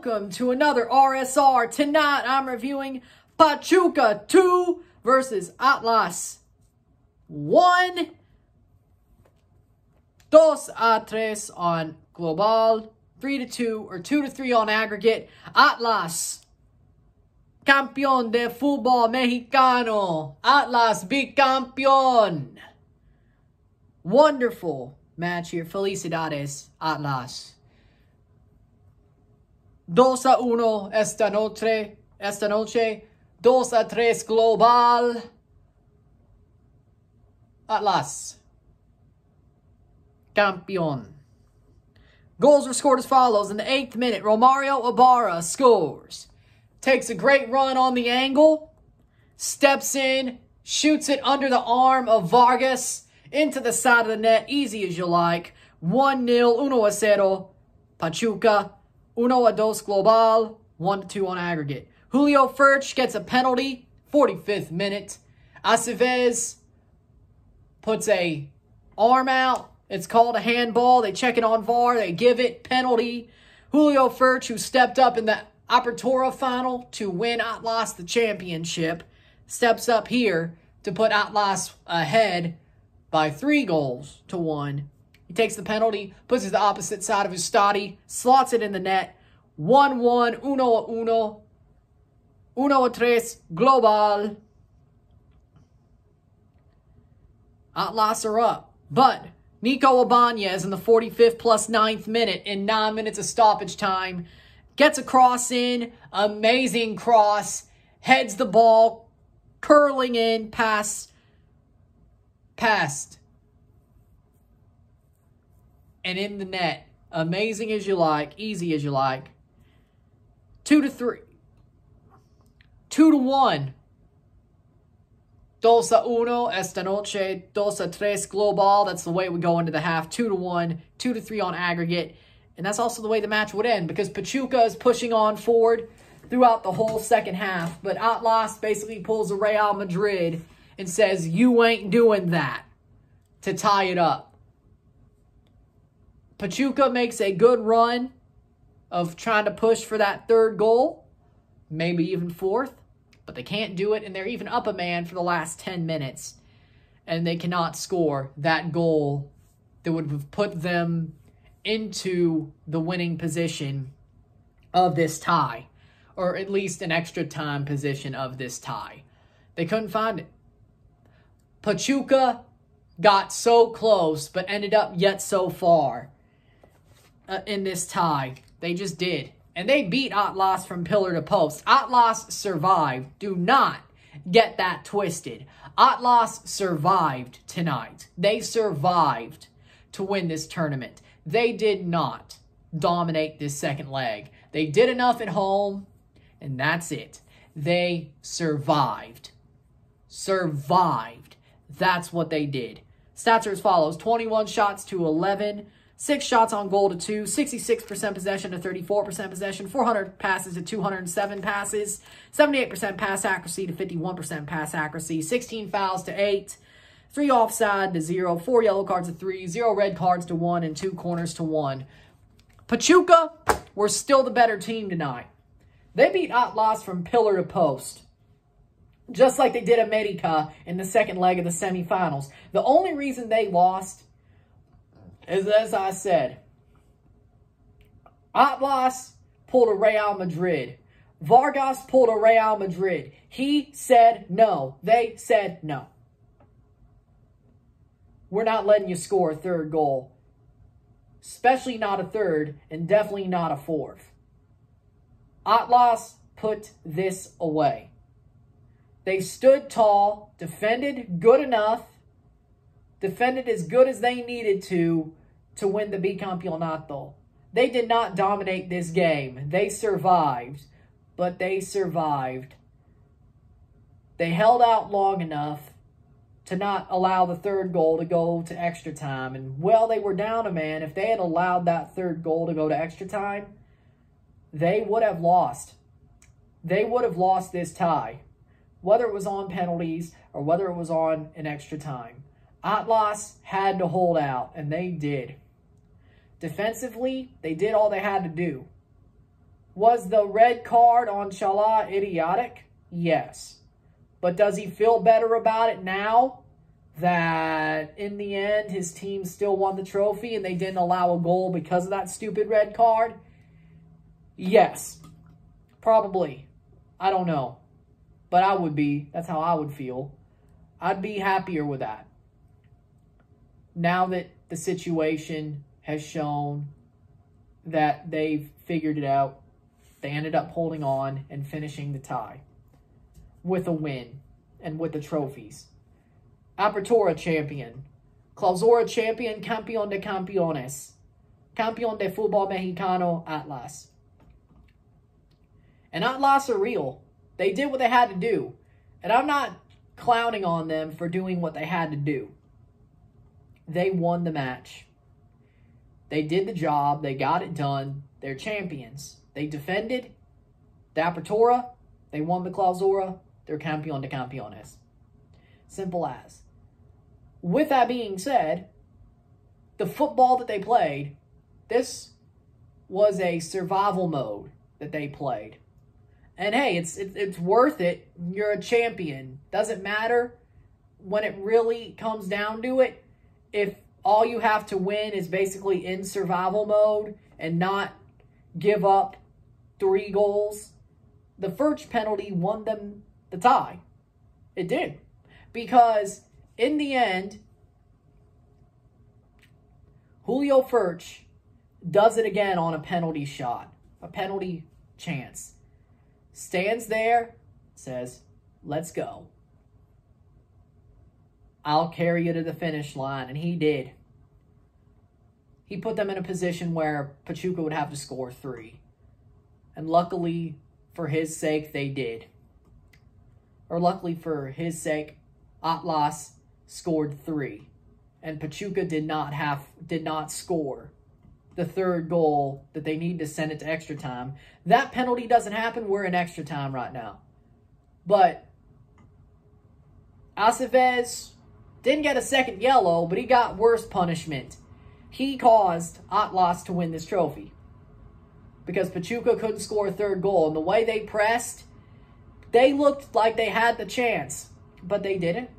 welcome to another RSR. Tonight I'm reviewing Pachuca 2 versus Atlas 1. 2-3 on global, 3-2 or 2-3 on aggregate. Atlas, campeón de fútbol mexicano. Atlas, bicampeón. Wonderful match here. Felicidades, Atlas. 2-1 esta noche. 2-3 global. Atlas, campeón. Goals were scored as follows. In the 8th minute, Romario Ibarra scores. Takes a great run on the angle. Steps in. Shoots it under the arm of Vargas. Into the side of the net. Easy as you like. 1-0. 1-0. Pachuca. 1-2 global. 1-2 on aggregate. Julio Furch gets a penalty. 45th minute. Aceves puts a arm out. It's called a handball. They check it on VAR. They give it. Penalty. Julio Furch, who stepped up in the Apertura final to win Atlas the championship, steps up here to put Atlas ahead by 3-1. He takes the penalty, puts it to the opposite side of his Ustadi, slots it in the net. 1-1, 1-1, 1-3 global. Atlas are up, but Nico Ibanez in the 45th plus 9th minute in 9 minutes of stoppage time gets a cross in, amazing cross, heads the ball, curling in, passed, and in the net. Amazing as you like, easy as you like. 2-3. 2-1. 2-1 esta noche, 2-3 global. That's the way it would go into the half. 2-1, 2-3 on aggregate. And that's also the way the match would end because Pachuca is pushing on forward throughout the whole second half. But Atlas basically pulls a Real Madrid and says, you ain't doing that, to tie it up. Pachuca makes a good run of trying to push for that third goal, maybe even fourth. But they can't do it, and they're even up a man for the last 10 minutes. And they cannot score that goal that would have put them into the winning position of this tie. Or at least an extra time position of this tie. They couldn't find it. Pachuca got so close, but ended up yet so far in this tie. They just did. And they beat Atlas from pillar to post. Atlas survived. Do not get that twisted. Atlas survived tonight. They survived to win this tournament. They did not dominate this second leg. They did enough at home, and that's it. They survived. Survived. That's what they did. Stats are as follows. 21 shots to 11. 6 shots on goal to 2, 66% possession to 34% possession, 400 passes to 207 passes, 78% pass accuracy to 51% pass accuracy, 16 fouls to 8, 3 offside to 0, 4 yellow cards to 3, 0 red cards to 1, and 2 corners to 1. Pachuca were still the better team tonight. They beat Atlas from pillar to post, just like they did America in the second leg of the semifinals. The only reason they lost is, as I said, Atlas pulled a Real Madrid. Vargas pulled a Real Madrid. He said no. They said no. We're not letting you score a third goal. Especially not a third, and definitely not a fourth. Atlas put this away. They stood tall, defended good enough, defended as good as they needed to win the bicampeonato. They did not dominate this game. They survived, but they survived. They held out long enough to not allow the third goal to go to extra time. And, well, they were down a man. If they had allowed that third goal to go to extra time, they would have lost. They would have lost this tie, whether it was on penalties or whether it was on an extra time. Atlas had to hold out, and they did. Defensively, they did all they had to do. Was the red card on Chala idiotic? Yes. But does he feel better about it now that in the end his team still won the trophy and they didn't allow a goal because of that stupid red card? Yes. Probably. I don't know. But I would be. That's how I would feel. I'd be happier with that. Now that the situation has shown that they've figured it out, they ended up holding on and finishing the tie with a win and with the trophies. Apertura champion. Clausura champion, campeón de campeones. Campeón de fútbol mexicano, Atlas. And Atlas are real. They did what they had to do. And I'm not clowning on them for doing what they had to do. They won the match. They did the job. They got it done. They're champions. They defended the Apertura. They won the Clausura. They're campeón de campeones. Simple as. With that being said, the football that they played, this was a survival mode that they played. And hey, it's worth it. You're a champion. Doesn't matter when it really comes down to it. If all you have to win is basically in survival mode and not give up 3 goals, the first penalty won them the tie. It did. Because in the end, Julio Furch does it again on a penalty shot, a penalty chance. Stands there, says, let's go. I'll carry you to the finish line. And he did. He put them in a position where Pachuca would have to score 3. And luckily, for his sake, they did. Or luckily for his sake, Atlas scored 3. And Pachuca did not score the 3rd goal that they need to send it to extra time. That penalty doesn't happen. We're in extra time right now. But Aceves didn't get a 2nd yellow, but he got worse punishment. He caused Atlas to win this trophy. Because Pachuca couldn't score a 3rd goal. And the way they pressed, they looked like they had the chance. But they didn't.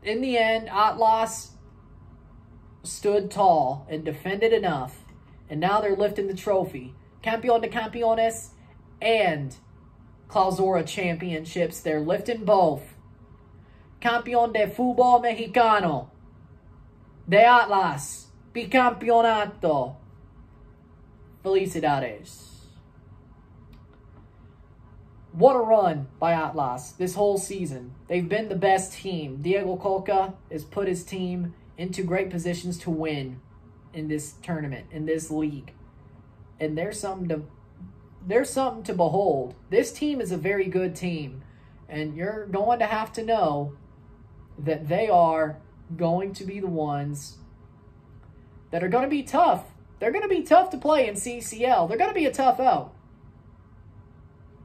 In the end, Atlas stood tall and defended enough. And now they're lifting the trophy. Campeón de Campeones and Clausura championships. They're lifting both. Campeón de Fútbol Mexicano de Atlas. Bicampeonato. Felicidades. What a run by Atlas this whole season. They've been the best team. Diego Coca has put his team into great positions to win in this tournament, in this league. And there's something to behold. This team is a very good team. And you're going to have to know that they are going to be the ones that are going to be tough. They're going to be tough to play in CCL. They're going to be a tough out.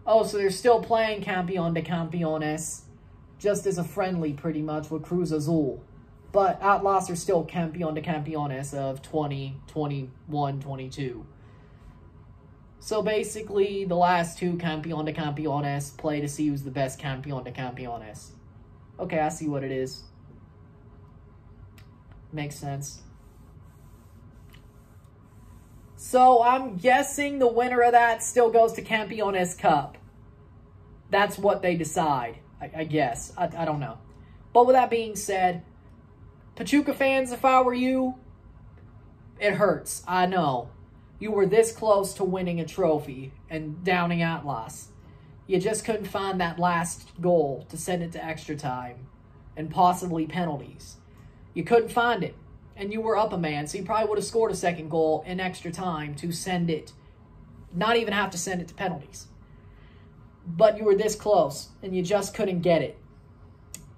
Oh, so they're still playing Campeón de Campeones just as a friendly, pretty much, with Cruz Azul. But Atlas are still Campeón de Campeones of 2021, 22. So basically, the last 2 Campeón de Campeones play to see who's the best Campeón de Campeones. Okay, I see what it is. Makes sense. So I'm guessing the winner of that still goes to Campeones Cup. That's what they decide, I guess. I don't know. But with that being said, Pachuca fans, if I were you, it hurts. I know. You were this close to winning a trophy and downing Atlas. You just couldn't find that last goal to send it to extra time and possibly penalties. You couldn't find it. And you were up a man, so you probably would have scored a 2nd goal in extra time to send it, not even have to send it to penalties. But you were this close, and you just couldn't get it.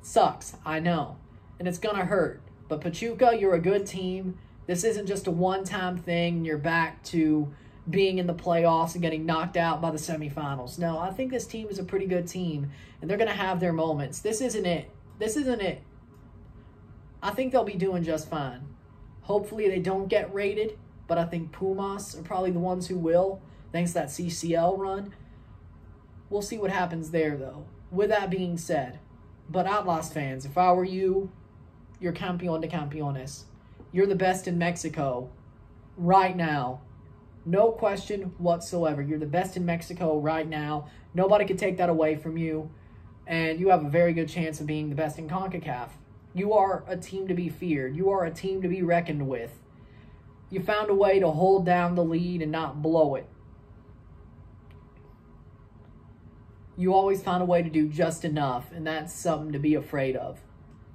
Sucks, I know. And it's going to hurt. But Pachuca, you're a good team. This isn't just a one-time thing, and you're back to being in the playoffs and getting knocked out by the semifinals. No, I think this team is a pretty good team, and they're going to have their moments. This isn't it. This isn't it. I think they'll be doing just fine. Hopefully they don't get rated, but I think Pumas are probably the ones who will. thanks to that CCL run. We'll see what happens there, though. With that being said, but Atlas fans, if I were you, you're campeón de campeones. You're the best in Mexico right now. No question whatsoever. You're the best in Mexico right now. Nobody can take that away from you. And you have a very good chance of being the best in CONCACAF. You are a team to be feared. You are a team to be reckoned with. You found a way to hold down the lead and not blow it. You always found a way to do just enough, and that's something to be afraid of.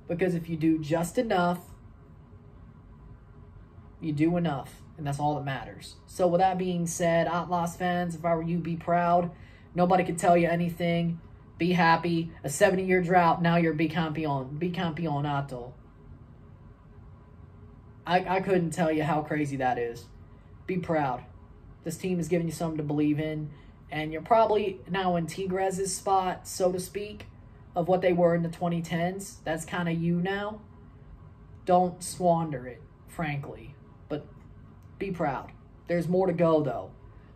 Because if you do just enough, you do enough, and that's all that matters. So with that being said, Atlas fans, if I were you, be proud. Nobody can tell you anything. Be happy. A 70-year drought, now you're bicampeón. Bicampeonato. I couldn't tell you how crazy that is. Be proud. This team is giving you something to believe in. And you're probably now in Tigres' spot, so to speak, of what they were in the 2010s. That's kind of you now. Don't squander it, frankly. But be proud. There's more to go, though.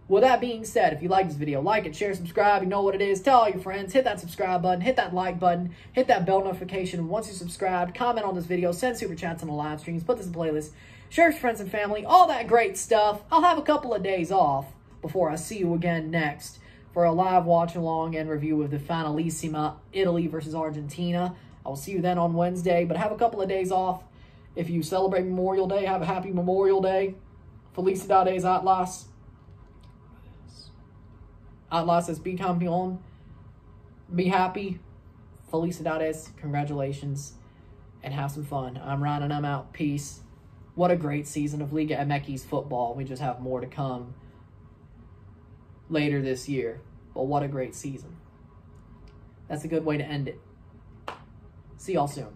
With that being said, if you like this video, like it, share, subscribe. You know what it is. Tell all your friends. Hit that subscribe button. Hit that like button. Hit that bell notification. Once you're subscribed, comment on this video. Send super chats on the live streams. Put this in playlist. Share with friends and family. All that great stuff. I'll have a couple of days off before I see you again next for a live watch-along and review of the Finalissima, Italy versus Argentina. I will see you then on Wednesday, but have a couple of days off. If you celebrate Memorial Day, have a happy Memorial Day. Felicidades, Atlas. Atlas is bicampeón. Be happy. Felicidades. Congratulations. And have some fun. I'm Ryan and I'm out. Peace. What a great season of Liga MX football. We just have more to come later this year. But what a great season. That's a good way to end it. See y'all soon.